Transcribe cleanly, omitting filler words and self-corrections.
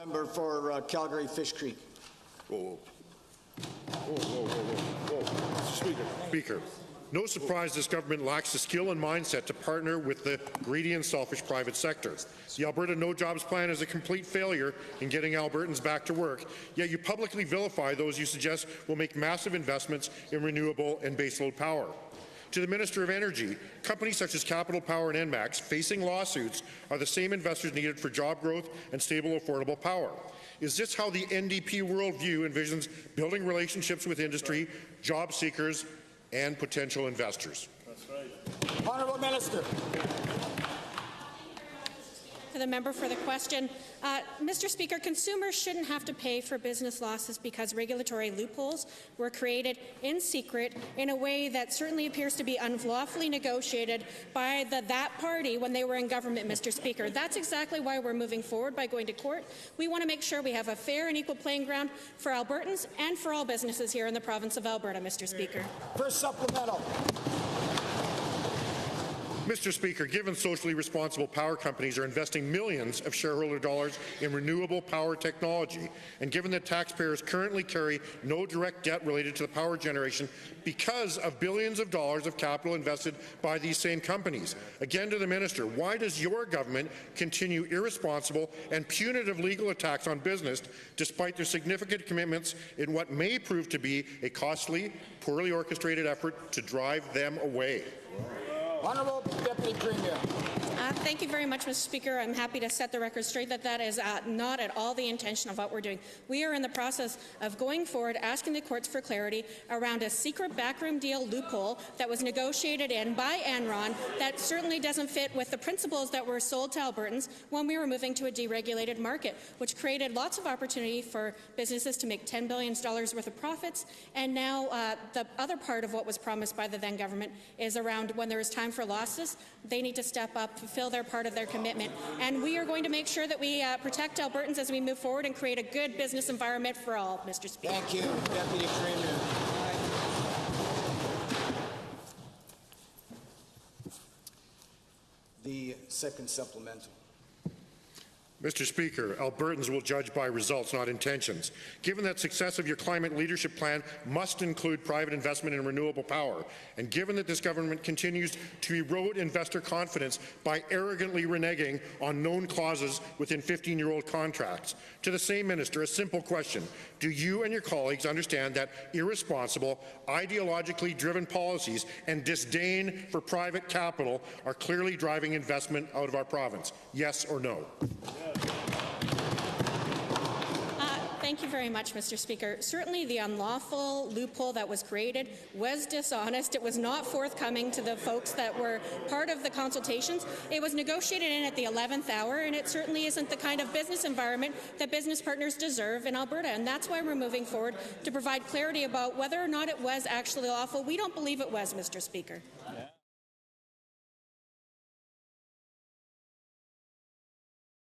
Member for Calgary-Fish Creek. Whoa. Speaker, no surprise this government lacks the skill and mindset to partner with the greedy and selfish private sector. The Alberta No Jobs Plan is a complete failure in getting Albertans back to work, yet you publicly vilify those you suggest will make massive investments in renewable and baseload power. To the Minister of Energy, companies such as Capital Power and ENMAX facing lawsuits are the same investors needed for job growth and stable, affordable power. Is this how the NDP worldview envisions building relationships with industry, job seekers, and potential investors? That's right. Honourable Minister. To the member for the question. Mr. Speaker, consumers shouldn't have to pay for business losses because regulatory loopholes were created in secret in a way that certainly appears to be unlawfully negotiated by that party when they were in government, Mr. Speaker. That's exactly why we're moving forward by going to court. We want to make sure we have a fair and equal playing ground for Albertans and for all businesses here in the province of Alberta, Mr. Speaker. First supplemental. Mr. Speaker, given socially responsible power companies are investing millions of shareholder dollars in renewable power technology, and given that taxpayers currently carry no direct debt related to the power generation because of billions of dollars of capital invested by these same companies, again to the minister, why does your government continue irresponsible and punitive legal attacks on business despite their significant commitments in what may prove to be a costly, poorly orchestrated effort to drive them away? Honourable Deputy Premier. Thank you very much, Mr. Speaker. I'm happy to set the record straight that is not at all the intention of what we're doing. We are in the process of going forward, asking the courts for clarity around a secret backroom deal loophole that was negotiated in by Enron that certainly doesn't fit with the principles that were sold to Albertans when we were moving to a deregulated market, which created lots of opportunity for businesses to make $10 billion worth of profits. And now the other part of what was promised by the then government is around when there is time for losses, they need to step up, fulfill their part of their commitment. And we are going to make sure that we protect Albertans as we move forward and create a good business environment for all, Mr. Speaker. Thank you, Deputy Premier. The second supplemental. Mr. Speaker, Albertans will judge by results, not intentions. Given that success of your climate leadership plan must include private investment in renewable power, and given that this government continues to erode investor confidence by arrogantly reneging on known clauses within 15-year-old contracts, to the same minister, a simple question. Do you and your colleagues understand that irresponsible, ideologically driven policies and disdain for private capital are clearly driving investment out of our province? Yes or no? Thank you very much, Mr. Speaker. Certainly the unlawful loophole that was created was dishonest. It was not forthcoming to the folks that were part of the consultations. It was negotiated in at the 11th hour, and it certainly isn't the kind of business environment that business partners deserve in Alberta. And that's why we're moving forward to provide clarity about whether or not it was actually lawful. We don't believe it was, Mr. Speaker. Yeah.